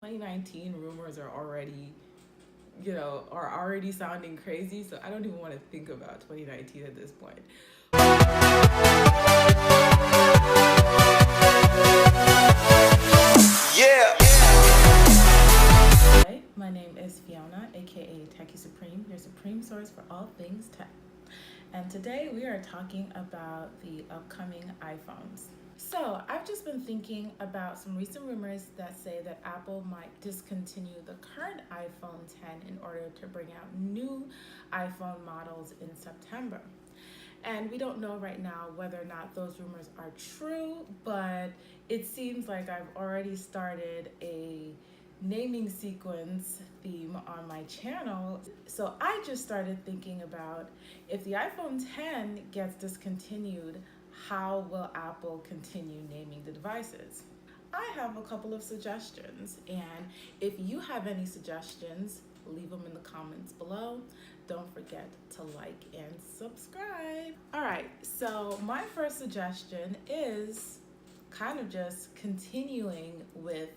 2019 rumors are already, are already sounding crazy. So I don't even want to think about 2019 at this point. Yeah. Hi, my name is Fiona, aka Techie Supreme, your supreme source for all things tech. And today we are talking about the upcoming iPhones. So, I've just been thinking about some recent rumors that say that Apple might discontinue the current iPhone 10 in order to bring out new iPhone models in September. And we don't know right now whether or not those rumors are true, but it seems like I've already started a naming sequence theme on my channel. So I just started thinking about, if the iPhone 10 gets discontinued, how will Apple continue naming the devices? I have a couple of suggestions, and if you have any suggestions, leave them in the comments below. Don't forget to like and subscribe. All right, so my first suggestion is kind of just continuing with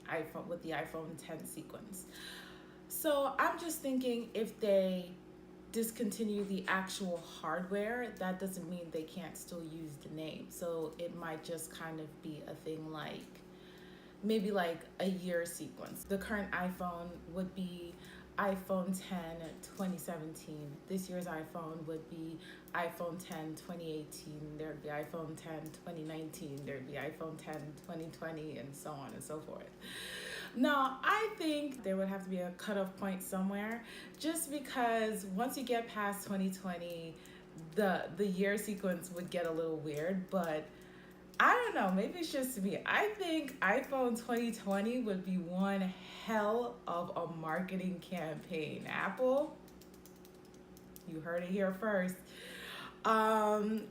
the iPhone 10 sequence. So I'm just thinking, if they discontinue the actual hardware, that doesn't mean they can't still use the name. So it might just kind of be a thing like maybe like a year sequence. The current iPhone would be iPhone 10 2017. This year's iPhone would be iPhone 10 2018. There'd be iPhone 10 2019. There'd be iPhone 10 2020, and so on and so forth. Now, I think there would have to be a cutoff point somewhere, just because once you get past 2020, the year sequence would get a little weird. But I don't know, maybe it's just me. I think iPhone 2020 would be one hell of a marketing campaign. Apple, you heard it here first.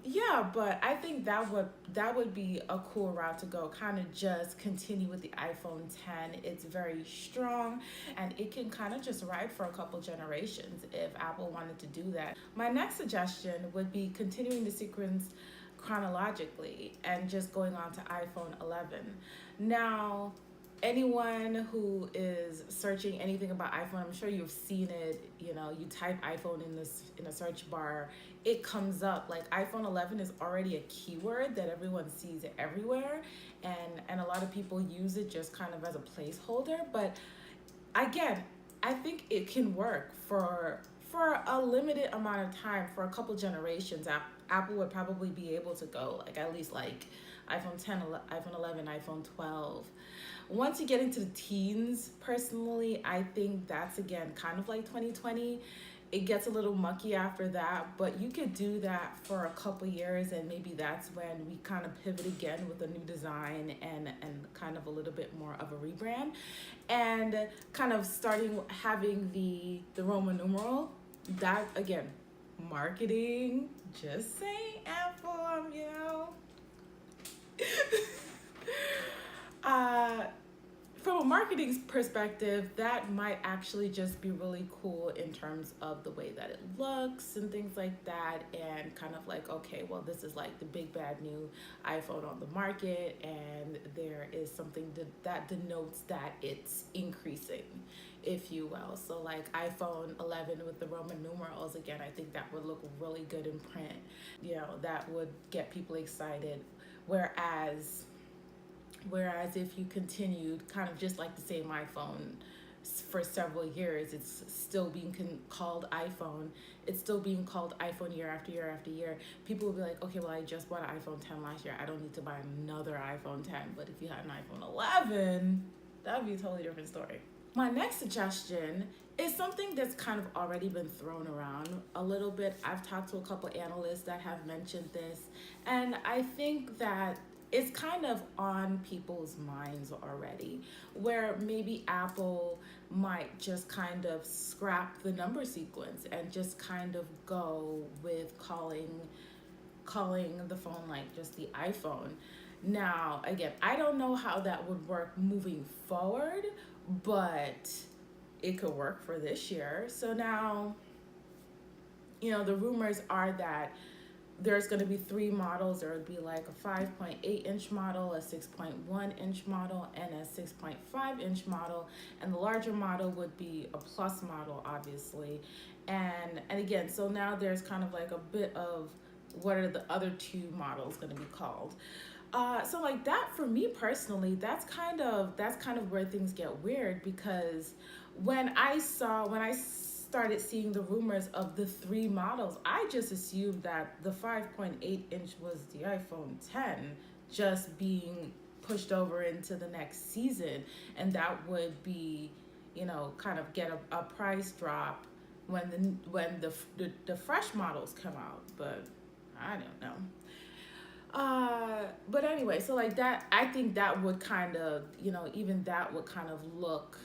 Yeah, but I think that would be a cool route to go. Kind of just continue with the iPhone 10. It's very strong, and it can kind of just ride for a couple generations if Apple wanted to do that. My next suggestion would be continuing the sequence chronologically and just going on to iPhone 11. Now, anyone who is searching anything about iPhone, I'm sure you've seen it. You type iPhone in a search bar, it comes up. Like, iPhone 11 is already a keyword that everyone sees everywhere, and a lot of people use it just kind of as a placeholder. But again, I think it can work for a limited amount of time, for a couple generations. Apple would probably be able to go like at least like iPhone 10, iPhone 11, iPhone 12. Once you get into the teens, personally, I think that's again kind of like 2020. It gets a little mucky after that, but you could do that for a couple years, and maybe that's when we kind of pivot again with a new design and kind of a little bit more of a rebrand, and kind of starting having the Roman numeral. That again, marketing. Just saying, Apple. uh, from a marketing perspective, that might actually just be really cool in terms of the way that it looks and things like that, and kind of like, okay, well, this is like the big bad new iPhone on the market, and there is something that denotes that it's increasing, if you will. So like iPhone 11 with the Roman numerals, again, I think that would look really good in print. That would get people excited. Whereas if you continued kind of just like the same iPhone for several years, it's still being called iPhone. It's still being called iPhone year after year after year. People will be like, okay, well, I just bought an iPhone 10 last year. I don't need to buy another iPhone 10. But if you had an iPhone 11, that would be a totally different story. My next suggestion is something that's kind of already been thrown around a little bit. I've talked to a couple analysts that have mentioned this, and I think that it's kind of on people's minds already, where maybe Apple might just kind of scrap the number sequence and just kind of go with calling the phone like just the iPhone. Now, again, I don't know how that would work moving forward, but it could work for this year. So now, the rumors are that there's going to be three models. There would be like a 5.8-inch model, a 6.1-inch model, and a 6.5-inch model. And the larger model would be a plus model, obviously. And again, so now there's kind of like a bit of what are the other two models going to be called. So like that for me personally, that's kind of where things get weird, because when I started seeing the rumors of the three models, I just assumed that the 5.8-inch was the iPhone 10 just being pushed over into the next season, and that would be, kind of get a price drop when the fresh models come out. But I don't know. But anyway, so like that, I think that would kind of, even that would kind of look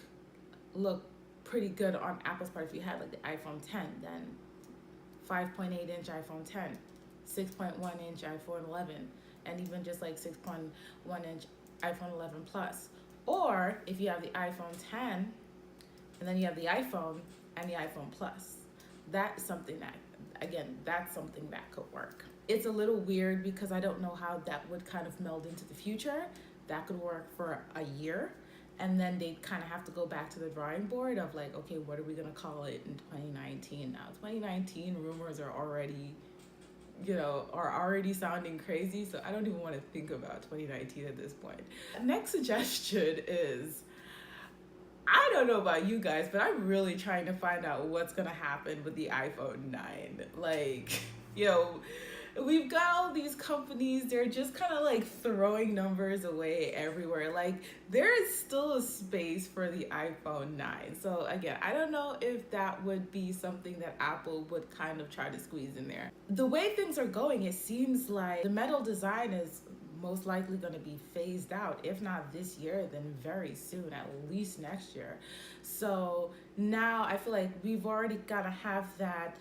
pretty good on Apple's part if you had like the iPhone 10, then 5.8-inch iPhone 10, 6.1-inch iPhone 11, and even just like 6.1-inch iPhone 11 Plus. Or if you have the iPhone 10, and then you have the iPhone and the iPhone Plus. That's something that's something that could work. It's a little weird because I don't know how that would kind of meld into the future. That could work for a year, and then they kind of have to go back to the drawing board of like, okay, what are we going to call it in 2019 now? 2019 rumors are already sounding crazy, so I don't even want to think about 2019 at this point. Next suggestion is, I don't know about you guys, but I'm really trying to find out what's going to happen with the iPhone 9. Like, we've got all these companies, they're just kind of like throwing numbers away everywhere. Like, there is still a space for the iPhone 9. So again, I don't know if that would be something that Apple would kind of try to squeeze in there. The way things are going, it seems like the metal design is most likely going to be phased out, if not this year, then very soon, at least next year. So now I feel like we've already got to have that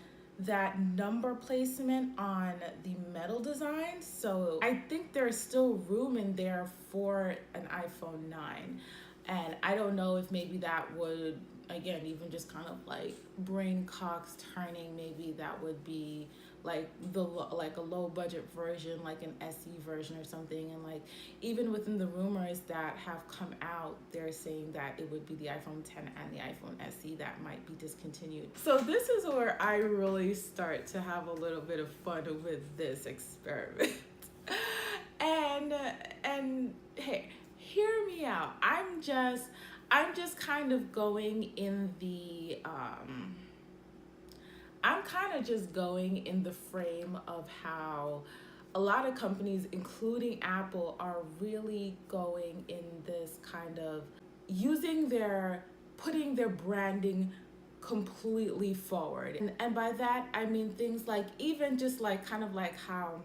number placement on the metal design. So I think there's still room in there for an iPhone 9. And I don't know if maybe that would, again, even just kind of like brain cocks turning, maybe that would be like a low budget version, like an SE version or something. And like even within the rumors that have come out, they're saying that it would be the iPhone 10 and the iPhone SE that might be discontinued. So this is where I really start to have a little bit of fun with this experiment. and hey, hear me out. I'm just kind of going in the I'm kind of just going in the frame of how a lot of companies, including Apple, are really going in this kind of putting their branding completely forward. And by that, I mean things like even just like kind of like how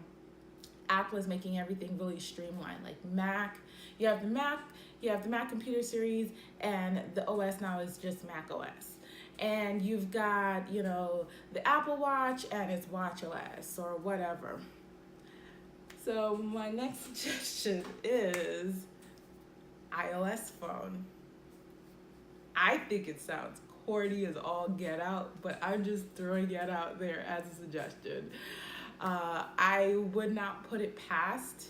Apple is making everything really streamlined. Like Mac, you have the Mac computer series, and the OS now is just Mac OS. And you've got, the Apple Watch and it's Watch OS or whatever. So my next suggestion is iOS phone. I think it sounds corny as all get out, but I'm just throwing it out there as a suggestion. I would not put it past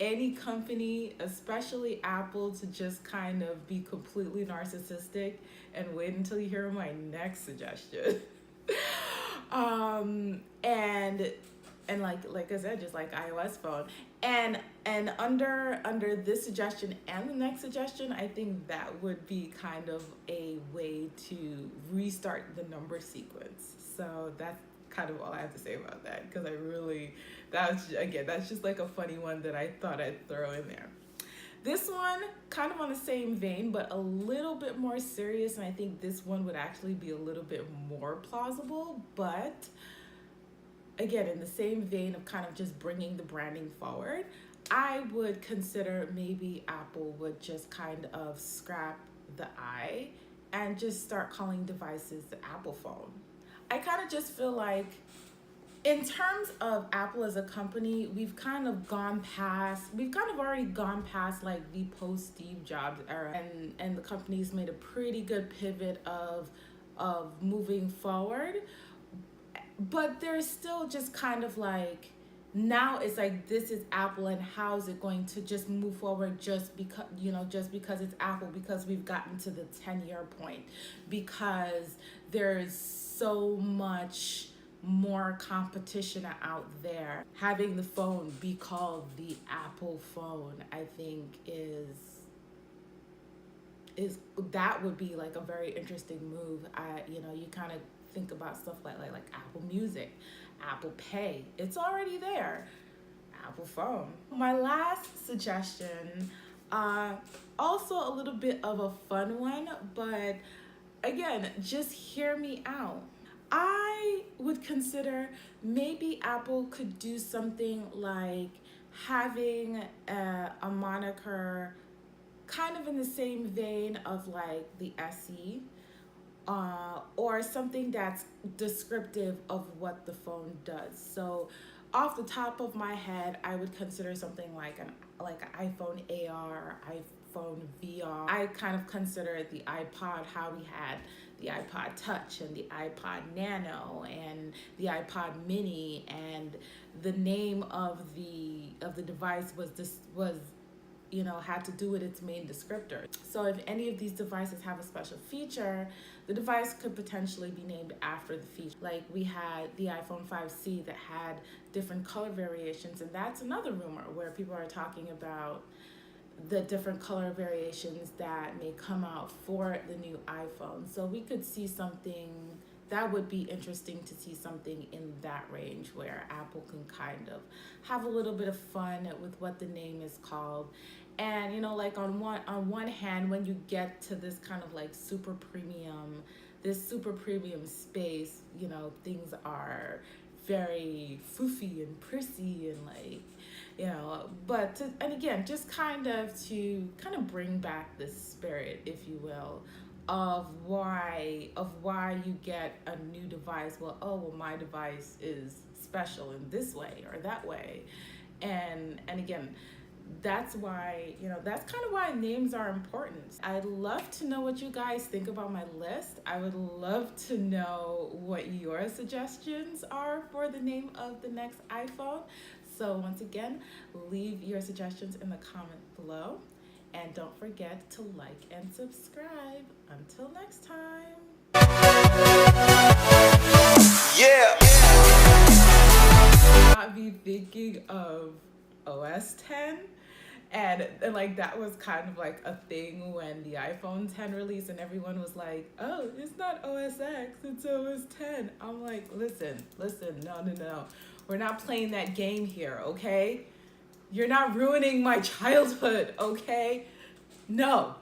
any company, especially Apple, to just kind of be completely narcissistic and wait until you hear my next suggestion. And like I said, just like iOS phone. And under this suggestion and the next suggestion, I think that would be kind of a way to restart the number sequence. So that's kind of all I have to say about that, because that's just like a funny one that I thought I'd throw in there. This one, kind of on the same vein, but a little bit more serious, and I think this one would actually be a little bit more plausible, but again, in the same vein of kind of just bringing the branding forward, I would consider maybe Apple would just kind of scrap the I and just start calling devices the Apple phone. I kind of just feel like, in terms of Apple as a company, we've kind of already gone past like the post Steve Jobs era, and the company's made a pretty good pivot of moving forward. But there's still just kind of like Now it's like, this is Apple, and how is it going to just move forward just because, just because it's Apple, because we've gotten to the 10-year point, because there's so much more competition out there. Having the phone be called the Apple phone, I think is that would be like a very interesting move. You kind of think about stuff like Apple Music, Apple Pay. It's already there. Apple phone. My last suggestion, also a little bit of a fun one, but again, just hear me out. I would consider maybe Apple could do something like having a moniker kind of in the same vein of like the SE, or something that's descriptive of what the phone does. So off the top of my head, I would consider something like an iPhone AR, iPhone VR. I kind of consider the iPod, how we had the iPod Touch and the iPod Nano and the iPod Mini, and the name of the device was had to do with its main descriptor. So if any of these devices have a special feature, the device could potentially be named after the feature. Like we had the iPhone 5C that had different color variations, and that's another rumor where people are talking about the different color variations that may come out for the new iPhone. So we could see something that would be interesting, to see something in that range where Apple can kind of have a little bit of fun with what the name is called. And like on one hand, when you get to this kind of like super premium space, things are very foofy and prissy and like, but and again, just kind of bring back this spirit, if you will, of why you get a new device. Well, my device is special in this way or that way, and again, that's why, that's kind of why names are important. I'd love to know what you guys think about my list. I would love to know what your suggestions are for the name of the next iPhone. So once again, leave your suggestions in the comment below. And don't forget to like and subscribe. Until next time. Yeah. Not be thinking of OS 10. And like that was kind of like a thing when the iPhone 10 released, and everyone was like, oh, it's not OS X, it's OS 10. I'm like, listen, no. We're not playing that game here, okay? You're not ruining my childhood, okay? No.